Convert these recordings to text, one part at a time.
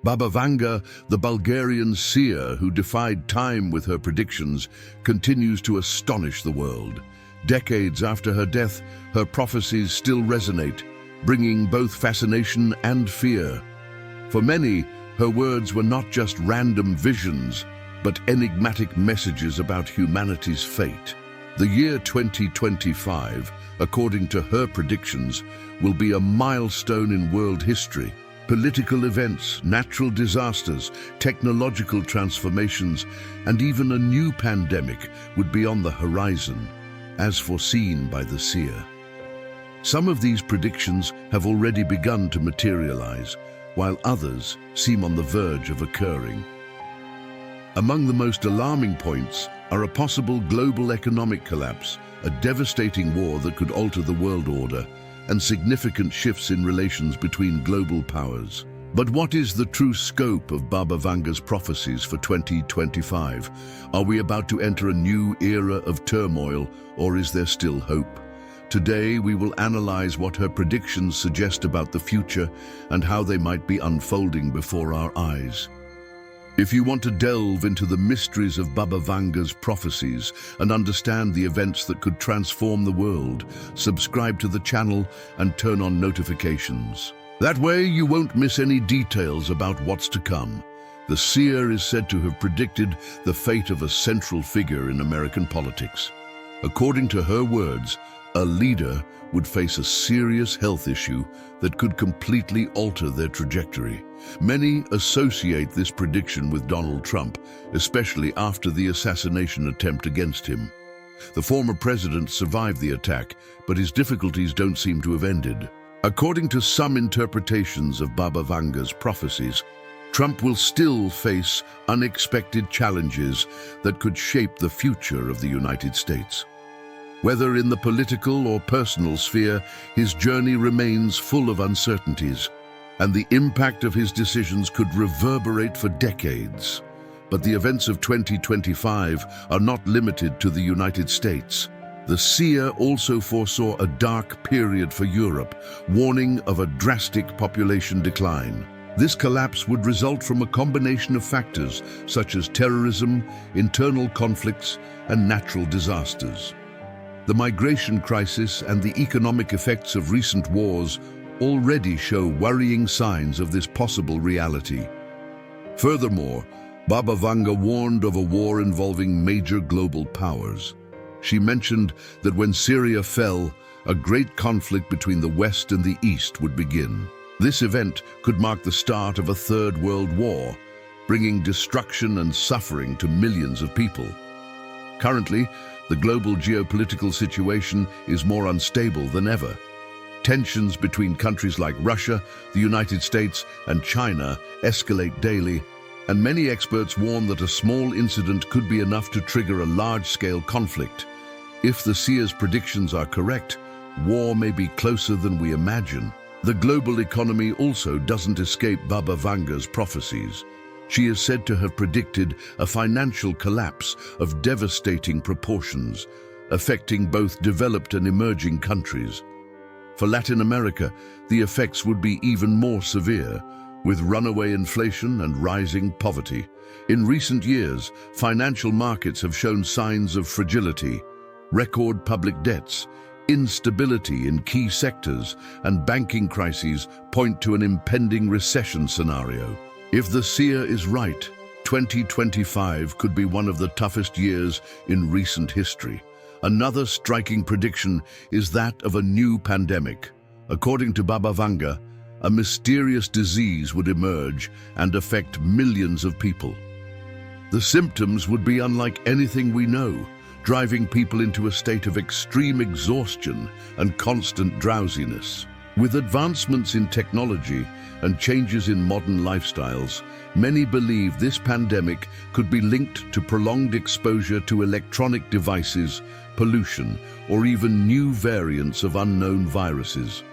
Baba Vanga, the Bulgarian seer who defied time with her predictions, continues to astonish the world. Decades after her death, her prophecies still resonate, bringing both fascination and fear. For many, her words were not just random visions, but enigmatic messages about humanity's fate. The year 2025, according to her predictions, will be a milestone in world history. Political events, natural disasters, technological transformations, and even a new pandemic would be on the horizon, as foreseen by the seer. Some of these predictions have already begun to materialize, while others seem on the verge of occurring. Among the most alarming points are a possible global economic collapse, a devastating war that could alter the world order, and significant shifts in relations between global powers. But what is the true scope of Baba Vanga's prophecies for 2025? Are we about to enter a new era of turmoil, or is there still hope? Today, we will analyze what her predictions suggest about the future and how they might be unfolding before our eyes. If you want to delve into the mysteries of Baba Vanga's prophecies and understand the events that could transform the world, subscribe to the channel and turn on notifications. That way you won't miss any details about what's to come. The seer is said to have predicted the fate of a central figure in American politics. According to her words, a leader would face a serious health issue that could completely alter their trajectory. Many associate this prediction with Donald Trump, especially after the assassination attempt against him. The former president survived the attack, but his difficulties don't seem to have ended. According to some interpretations of Baba Vanga's prophecies, Trump will still face unexpected challenges that could shape the future of the United States. Whether in the political or personal sphere, his journey remains full of uncertainties, and the impact of his decisions could reverberate for decades. But the events of 2025 are not limited to the United States. The seer also foresaw a dark period for Europe, warning of a drastic population decline. This collapse would result from a combination of factors such as terrorism, internal conflicts, and natural disasters. The migration crisis and the economic effects of recent wars already show worrying signs of this possible reality. Furthermore, Baba Vanga warned of a war involving major global powers. She mentioned that when Syria fell, a great conflict between the West and the East would begin. This event could mark the start of a third world war, bringing destruction and suffering to millions of people. Currently, the global geopolitical situation is more unstable than ever. Tensions between countries like Russia, the United States, and China escalate daily, and many experts warn that a small incident could be enough to trigger a large-scale conflict. If the seer's predictions are correct, war may be closer than we imagine. The global economy also doesn't escape Baba Vanga's prophecies. She is said to have predicted a financial collapse of devastating proportions, affecting both developed and emerging countries. For Latin America, the effects would be even more severe, with runaway inflation and rising poverty. In recent years, financial markets have shown signs of fragility. Record public debts, instability in key sectors, and banking crises point to an impending recession scenario. If the seer is right, 2025 could be one of the toughest years in recent history. Another striking prediction is that of a new pandemic. According to Baba Vanga, a mysterious disease would emerge and affect millions of people. The symptoms would be unlike anything we know, driving people into a state of extreme exhaustion and constant drowsiness. With advancements in technology and changes in modern lifestyles, many believe this pandemic could be linked to prolonged exposure to electronic devices, pollution, or even new variants of unknown viruses.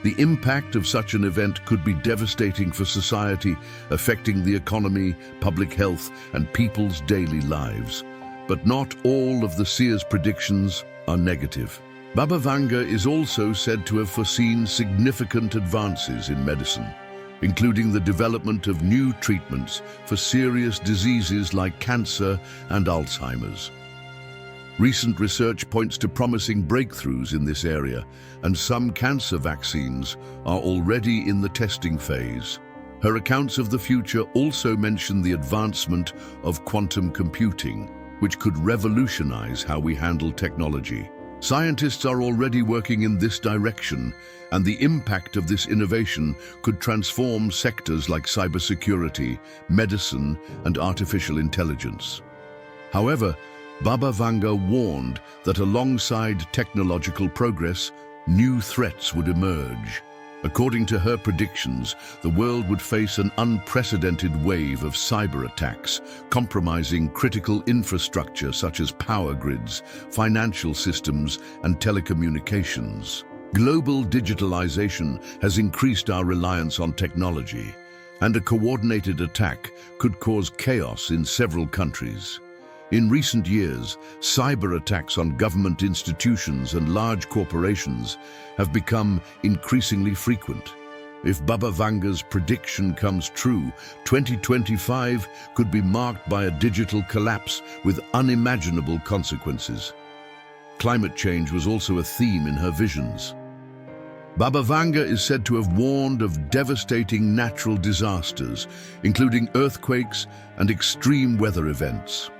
The impact of such an event could be devastating for society, affecting the economy, public health, and people's daily lives. But not all of the seer's predictions are negative. Baba Vanga is also said to have foreseen significant advances in medicine. including the development of new treatments for serious diseases like cancer and Alzheimer's. Recent research points to promising breakthroughs in this area, and some cancer vaccines are already in the testing phase. Her accounts of the future also mention the advancement of quantum computing, which could revolutionize how we handle technology. Scientists are already working in this direction, and the impact of this innovation could transform sectors like cybersecurity, medicine, and artificial intelligence. However, Baba Vanga warned that alongside technological progress, new threats would emerge. According to her predictions, the world would face an unprecedented wave of cyber attacks, compromising critical infrastructure such as power grids, financial systems, and telecommunications. Global digitalization has increased our reliance on technology, and a coordinated attack could cause chaos in several countries. In recent years, cyber attacks on government institutions and large corporations have become increasingly frequent. If Baba Vanga's prediction comes true, 2025 could be marked by a digital collapse with unimaginable consequences. Climate change was also a theme in her visions. Baba Vanga is said to have warned of devastating natural disasters, including earthquakes and extreme weather events.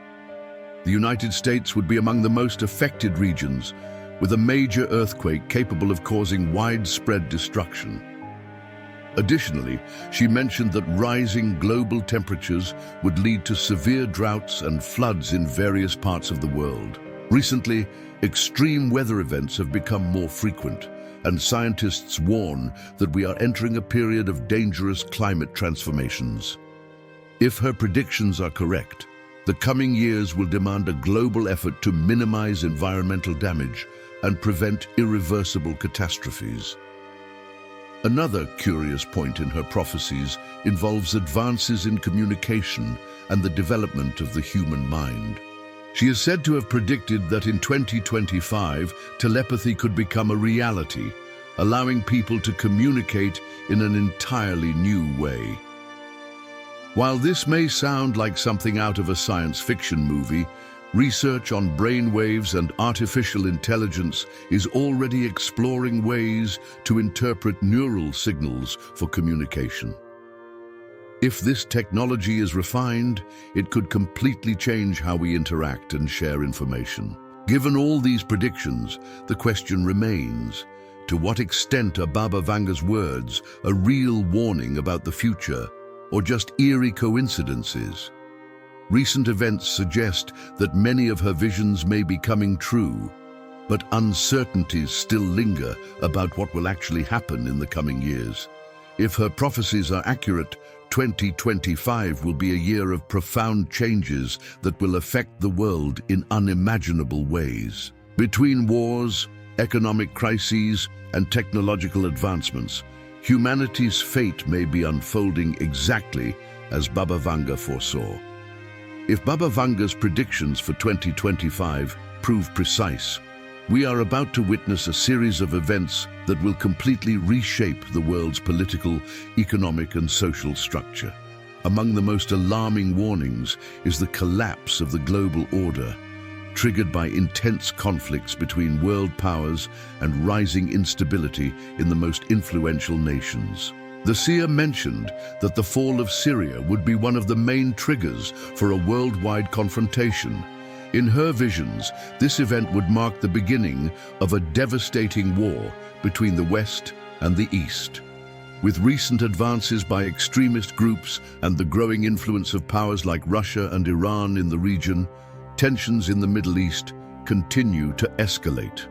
The United States would be among the most affected regions, with a major earthquake capable of causing widespread destruction. Additionally, she mentioned that rising global temperatures would lead to severe droughts and floods in various parts of the world. Recently, extreme weather events have become more frequent, and scientists warn that we are entering a period of dangerous climate transformations. If her predictions are correct, the coming years will demand a global effort to minimize environmental damage and prevent irreversible catastrophes. Another curious point in her prophecies involves advances in communication and the development of the human mind. She is said to have predicted that in 2025, telepathy could become a reality, allowing people to communicate in an entirely new way. While this may sound like something out of a science fiction movie, research on brainwaves and artificial intelligence is already exploring ways to interpret neural signals for communication. If this technology is refined, it could completely change how we interact and share information. Given all these predictions, the question remains, to what extent are Baba Vanga's words a real warning about the future, or just eerie coincidences? Recent events suggest that many of her visions may be coming true, but uncertainties still linger about what will actually happen in the coming years. If her prophecies are accurate, 2025 will be a year of profound changes that will affect the world in unimaginable ways. Between wars, economic crises, and technological advancements, humanity's fate may be unfolding exactly as Baba Vanga foresaw. If Baba Vanga's predictions for 2025 prove precise, we are about to witness a series of events that will completely reshape the world's political, economic, and social structure. Among the most alarming warnings is the collapse of the global order, triggered by intense conflicts between world powers and rising instability in the most influential nations. The seer mentioned that the fall of Syria would be one of the main triggers for a worldwide confrontation. In her visions, this event would mark the beginning of a devastating war between the West and the East. With recent advances by extremist groups and the growing influence of powers like Russia and Iran in the region, tensions in the Middle East continue to escalate.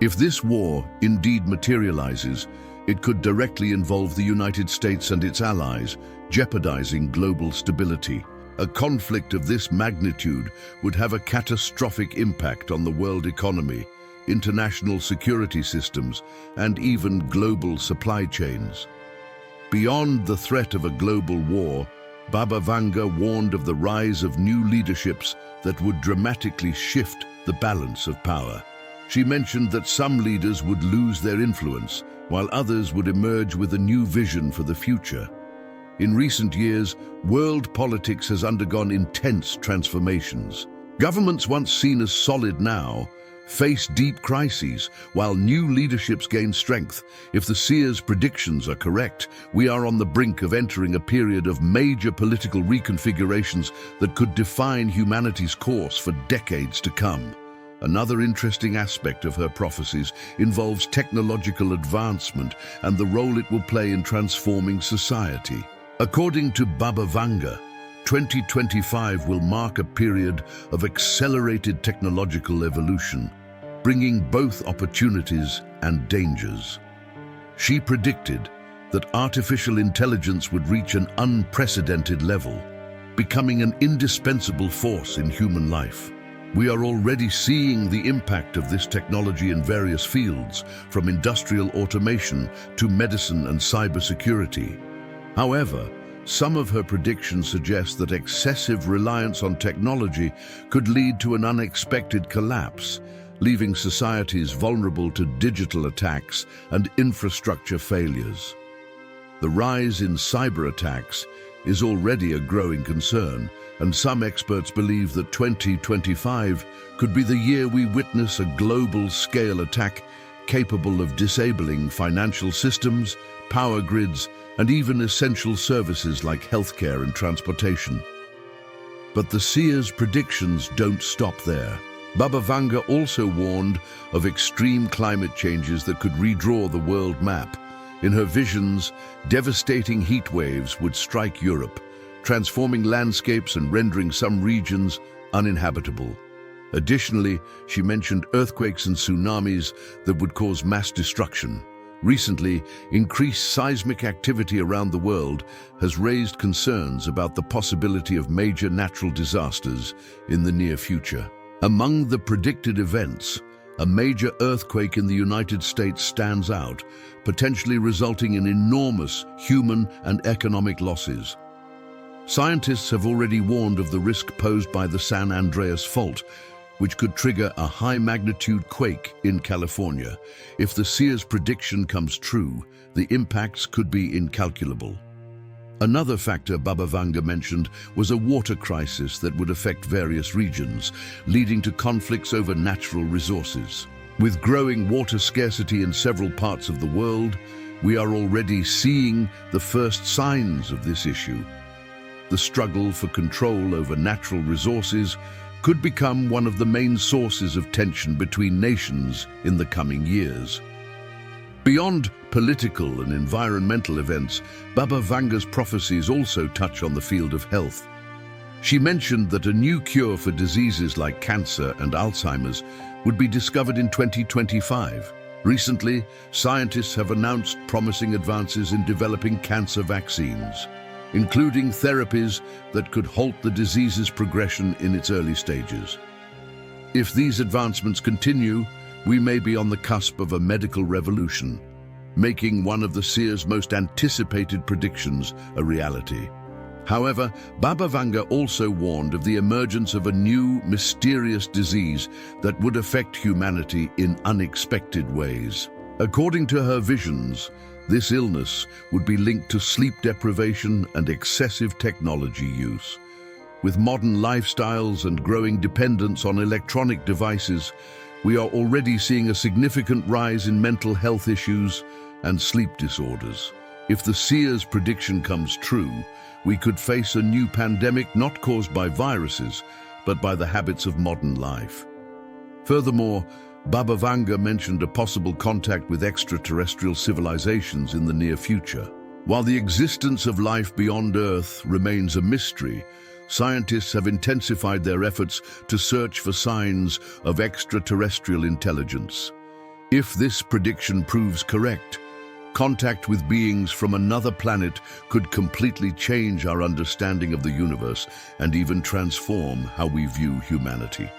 If this war indeed materializes, it could directly involve the United States and its allies, jeopardizing global stability. A conflict of this magnitude would have a catastrophic impact on the world economy, international security systems, and even global supply chains. Beyond the threat of a global war, Baba Vanga warned of the rise of new leaderships that would dramatically shift the balance of power. She mentioned that some leaders would lose their influence, while others would emerge with a new vision for the future. In recent years, world politics has undergone intense transformations. Governments once seen as solid now face deep crises, while new leaderships gain strength. If the seer's predictions are correct, we are on the brink of entering a period of major political reconfigurations that could define humanity's course for decades to come. Another interesting aspect of her prophecies involves technological advancement and the role it will play in transforming society. According to Baba Vanga, 2025 will mark a period of accelerated technological evolution, bringing both opportunities and dangers. She predicted that artificial intelligence would reach an unprecedented level, becoming an indispensable force in human life. We are already seeing the impact of this technology in various fields, from industrial automation to medicine and cybersecurity. However, some of her predictions suggest that excessive reliance on technology could lead to an unexpected collapse, leaving societies vulnerable to digital attacks and infrastructure failures. The rise in cyber attacks is already a growing concern, and some experts believe that 2025 could be the year we witness a global-scale attack capable of disabling financial systems, power grids, and even essential services like healthcare and transportation. But the seer's predictions don't stop there. Baba Vanga also warned of extreme climate changes that could redraw the world map. In her visions, devastating heat waves would strike Europe, transforming landscapes and rendering some regions uninhabitable. Additionally, she mentioned earthquakes and tsunamis that would cause mass destruction. Recently, increased seismic activity around the world has raised concerns about the possibility of major natural disasters in the near future. Among the predicted events, a major earthquake in the United States stands out, potentially resulting in enormous human and economic losses. Scientists have already warned of the risk posed by the San Andreas Fault, which could trigger a high-magnitude quake in California. If the seer's prediction comes true, the impacts could be incalculable. Another factor Baba Vanga mentioned was a water crisis that would affect various regions, leading to conflicts over natural resources. With growing water scarcity in several parts of the world, we are already seeing the first signs of this issue. The struggle for control over natural resources could become one of the main sources of tension between nations in the coming years. Beyond political and environmental events, Baba Vanga's prophecies also touch on the field of health. She mentioned that a new cure for diseases like cancer and Alzheimer's would be discovered in 2025. Recently, scientists have announced promising advances in developing cancer vaccines, including therapies that could halt the disease's progression in its early stages. If these advancements continue, we may be on the cusp of a medical revolution, making one of the seer's most anticipated predictions a reality. However, Baba Vanga also warned of the emergence of a new, mysterious disease that would affect humanity in unexpected ways. According to her visions, this illness would be linked to sleep deprivation and excessive technology use. With modern lifestyles and growing dependence on electronic devices, we are already seeing a significant rise in mental health issues and sleep disorders. If the seer's prediction comes true, we could face a new pandemic not caused by viruses, but by the habits of modern life. Furthermore, Baba Vanga mentioned a possible contact with extraterrestrial civilizations in the near future. While the existence of life beyond Earth remains a mystery, scientists have intensified their efforts to search for signs of extraterrestrial intelligence. If this prediction proves correct, contact with beings from another planet could completely change our understanding of the universe and even transform how we view humanity.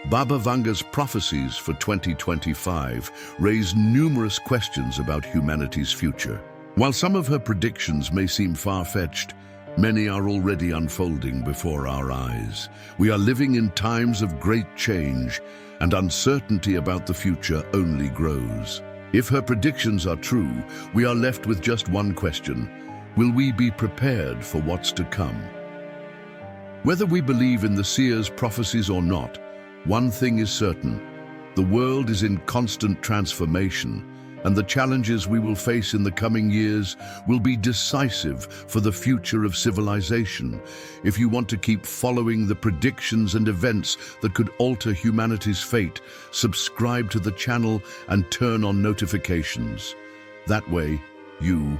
Baba Vanga's prophecies for 2025 raise numerous questions about humanity's future. While some of her predictions may seem far-fetched, Many are already unfolding before our eyes. We are living in times of great change, and uncertainty about the future only grows. If her predictions are true, we are left with just one question: will we be prepared for what's to come? Whether we believe in the seer's prophecies or not, one thing is certain: the world is in constant transformation, and the challenges we will face in the coming years will be decisive for the future of civilization. If you want to keep following the predictions and events that could alter humanity's fate, subscribe to the channel and turn on notifications. That way, you